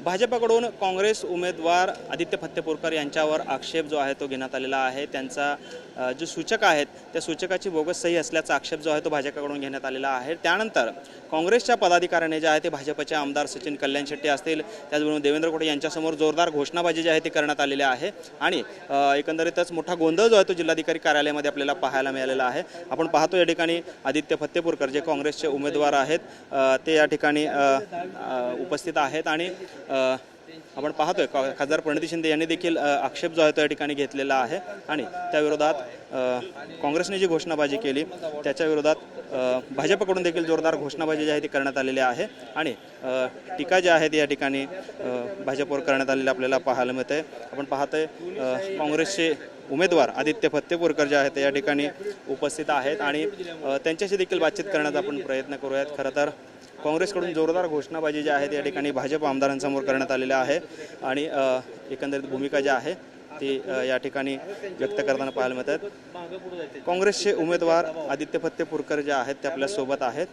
भाजपकडून काँग्रेस उमेदवार आदित्य फत्तेपूरकर यांच्यावर आक्षेप जो आहे तो घेण्यात आलेला आहे। त्यांचा जो सूचक आहेत त्या सूचकाची बोगस सही असल्याचा आक्षेप जो आहे तो भाजपकडून घेण्यात आलेला आहे। त्यानंतर काँग्रेसच्या पदाधिकाऱ्यांनी जे आहे ते भाजपचे आमदार सचिन कल्याण शेट्टी असतील, त्याचबरोबर देवेंद्र कोटे यांच्यासमोर जोरदार घोषणाबाजी जी आहे ती करण्यात आलेली आहे आणि एकंदरीतच मोठा गोंधळ जो आहे तो जिल्हाधिकारी कार्यालयामध्ये आपल्याला पाहायला मिळालेला आहे। आपण पाहतो या ठिकाणी आदित्य फत्तेपूरकर जे काँग्रेसचे उमेदवार आहेत ते या ठिकाणी उपस्थित आहेत आणि आपण पाहतोय खासदार प्रणिती शिंदे यांनी देखील आक्षेप जो आहे तो या ठिकाणी घेतलेला आहे आणि त्या विरोधात काँग्रेसने जी घोषणाबाजी केली त्याच्या विरोधात भाजपकडून देखील जोरदार घोषणाबाजी जी आहे ती करण्यात आलेली आहे आणि टीका जी आहे ती या ठिकाणी भाजपवर करण्यात आलेली आपल्याला पाहायला मिळते। आपण पाहतोय काँग्रेसचे उमेदवार आदित्य फत्तेपूरकर जे आहेत या ठिकाणी उपस्थित आहेत आणि त्यांच्याशी देखील बातचीत करण्याचा आपण प्रयत्न करूयात। खरं तर काँग्रेसकडून जोरदार घोषणाबाजी जी आहे या ठिकाणी भाजप आमदारांसमोर करण्यात आलेली आहे आणि एकंदरीत भूमिका जी आहे ती या ठिकाणी व्यक्त करताना पाहायला मिळतात। काँग्रेसचे उमेदवार आदित्य फत्तेपूरकर जे आहेत ते आपल्या सोबत आहेत,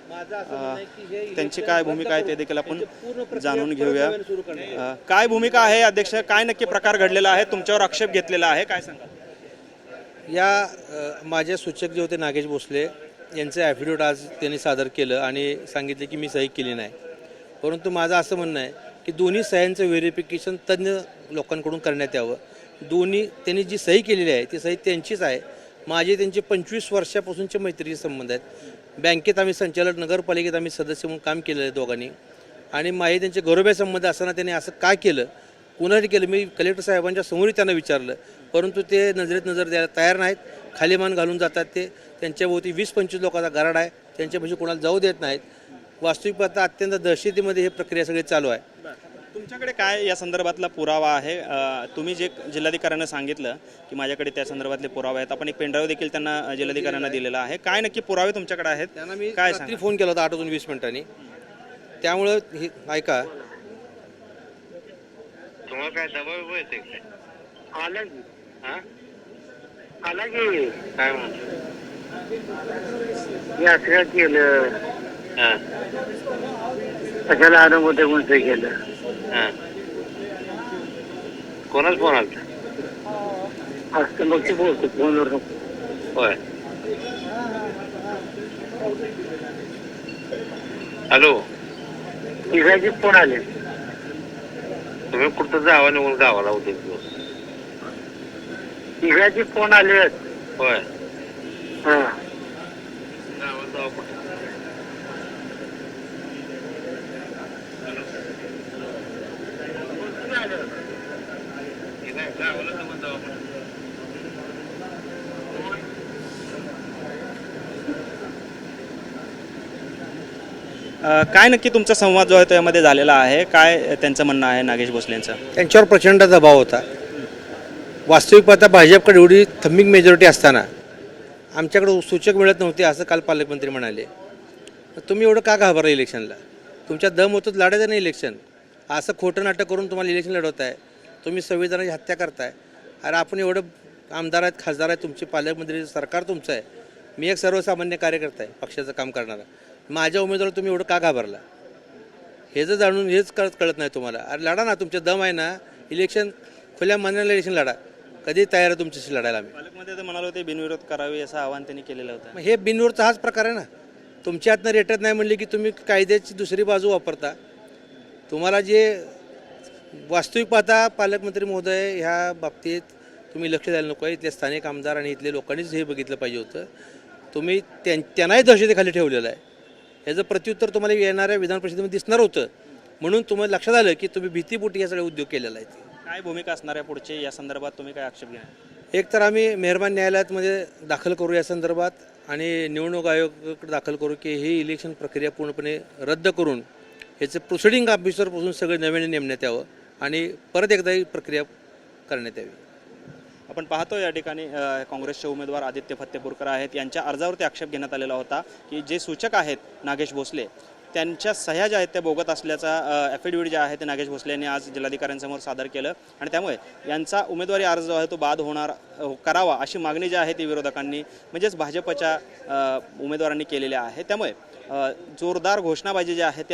त्यांची काय भूमिका आहे ते देखील आपण जाणून घेऊया। काय भूमिका आहे अध्यक्ष, काय नक्की प्रकार घडलेला आहे, तुमच्यावर आक्षेप घेतलेला आहे, काय सांगा? या माझे सूचक जे होते नागेश भोसले यांचं ॲफिडेविट आज त्यांनी सादर केलं आणि सांगितले की मी सही केली नाही, परंतु माझं असं म्हणणं आहे की दोन्ही सह्यांचं व्हेरिफिकेशन तज्ज्ञ लोकांकडून करण्यात यावं। दोन्ही त्यांनी जी सही केलेली आहे ती सही त्यांचीच आहे। माझे त्यांचे 25 वर्षापासूनचे मैत्रीचे संबंध आहेत। बँकेत आम्ही संचालक, नगरपालिकेत आम्ही सदस्य म्हणून काम केलेलं आहे दोघांनी आणि माझे त्यांचे गौरवभेद संबंध असताना त्यांनी असं काय केलं, कुणासाठी केलं, मी कलेक्टर साहेबांच्या समोरही त्यांना विचारलं, परंतु ते नजरेत नजर द्यायला तयार नाहीत, खाली मान घालून जातात। ते त्यांच्याभोवती 20-25 लोकांचा गराड आहे, त्यांच्यापाशी कोणाला जाऊ देत नाहीत। वास्तविक पाहता अत्यंत दहशतीमध्ये ही प्रक्रिया सगळी चालू आहे। तुमच्याकडे काय या संदर्भातला पुरावा आहे? तुम्ही जे जिल्हाधिकाऱ्यांना सांगितलं की माझ्याकडे त्या संदर्भातले पुरावे आहेत, आपण एक पेनड्राईव्ह देखील त्यांना जिल्हाधिकाऱ्यांना दिलेला आहे, काय नक्की पुरावे तुमच्याकडे आहेत? त्यांना मी काय रात्री फोन केला होता 8 वाजून 20 मिनिटांनी। त्यामुळं हे ऐका, तुम्हाला काय दबाव येते काय? आला की आला की काय म्हणतो हे असं केलं, कशाला आरंभ होते म्हणून ते केलं। कोणाच फोन आलता? असतं मग ते बोलतो फोनवर नको। होय, हॅलो, तिघाचे फोन आले, तुम्ही कुठं जावा निघून गावाला होते तिघाचे फोन आले। होय, हा, गावाला जावा कुठं? गावाला जावा कुठं? काय नक्की तुमचा संवाद जो आहे तो यामध्ये झालेला आहे, काय त्यांचं म्हणणं आहे नागेश भोसलेंचं? त्यांच्यावर प्रचंड दबाव होता। वास्तविक पाहता भाजपकडे एवढी थम्मिंग मेजॉरिटी असताना आमच्याकडे सूचक मिळत नव्हते असं काल पालकमंत्री म्हणाले। तुम्ही एवढं का घाबरला इलेक्शनला? तुमच्या दम होतं लढायचं नाही इलेक्शन, असं खोटं नाटक करून तुम्हाला इलेक्शन लढवत आहे, तुम्ही संविधानाची हत्या करताय। अरे आपण एवढं आमदार आहेत, खासदार आहेत, तुमचे पालकमंत्री, सरकार तुमचं आहे, मी एक सर्वसामान्य कार्यकर्ता आहे पक्षाचं काम करणारा, माझ्या उमेदवाराला तुम्ही एवढं का घाबरला? हे जर जाणून हेच कळत नाही तुम्हाला। अरे लढा ना, तुमच्या दम आहे ना, इलेक्शन खुल्या मनाला इलेक्शन लढा, कधी तयार आहे तुमच्याशी लढायला? आम्ही पालकमंत्री तर म्हणाले होते बिनविरोध करावी असं आवाहन त्यांनी केलेलं होतं। मग हे बिनविरोधचा हाच प्रकार आहे ना। तुमच्या हातनं रेटत नाही म्हणले की तुम्ही कायद्याची दुसरी बाजू वापरता। तुम्हाला जे वास्तविक पाहता पालकमंत्री महोदय ह्या बाबतीत तुम्ही लक्ष द्यायला नको आहे। इथले स्थानिक आमदार आणि इथले लोकांनीच हे बघितलं पाहिजे होतं। तुम्ही त्यांनाही दहशतीखाली ठेवलेलं आहे, याचं प्रत्युत्तर तुम्हाला येणाऱ्या विधान परिषदेमध्ये दिसणार होतं, म्हणून तुम्हाला लक्षात आलं की तुम्ही भीतीपोटी हे सगळे उद्योग केलेला आहे। काय भूमिका असणार आहे पुढचे या संदर्भात, तुम्ही काय आक्षेप घ्या? एक तर आम्ही मेहरबान न्यायालयामध्ये दाखल करू या संदर्भात आणि निवडणूक आयोगाकडे दाखल करू की ही इलेक्शन प्रक्रिया पूर्णपणे रद्द करून याचं प्रोसिडिंग ऑफिसरपासून सगळे नव्याने नेमण्यात यावं आणि परत एकदा ही प्रक्रिया करण्यात यावी। आपण पाहतो या ठिकाणी काँग्रेसचे उमेदवार आदित्य फत्तेपूरकर आहेत, यांच्या अर्जावरती आक्षेप घेण्यात आलेला होता की जे सूचक आहेत नागेश भोसले त्यांच्या सह्या ज्या आहेत त्या बोगत असल्याचा ॲफिडेविट जे आहे ते नागेश भोसले यांनी आज जिल्हाधिकाऱ्यांसमोर सादर केलं आणि त्यामुळे यांचा उमेदवारी अर्ज जो आहे तो बाद करावा अशी मागणी जी आहे ती विरोधकांनी म्हणजेच भाजपच्या उमेदवारांनी केलेली आहे। त्यामुळे जोरदार घोषणाबाजी जी आहे ती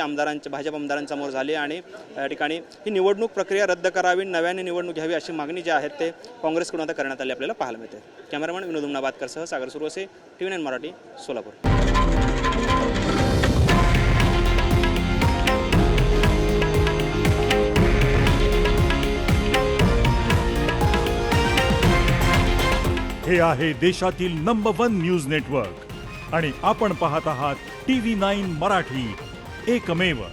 भाजप आमदारांसमोर झाली आणि या ठिकाणी ही निवडणूक प्रक्रिया रद्द करावी, नव्याने निवडणूक घ्यावी अशी मागणी जी आहे ते काँग्रेसकडून आता करण्यात आली आपल्याला पाहायला मिळते. कॅमेरामॅन विनोद उमनाबादकरसह सागर सुरवसे, TV9 मराठी, सोलापूर. हे आहे देशातील नंबर 1 न्यूज नेटवर्क आणि आपण पाहत आहात TV9 मराठी, एकमेव.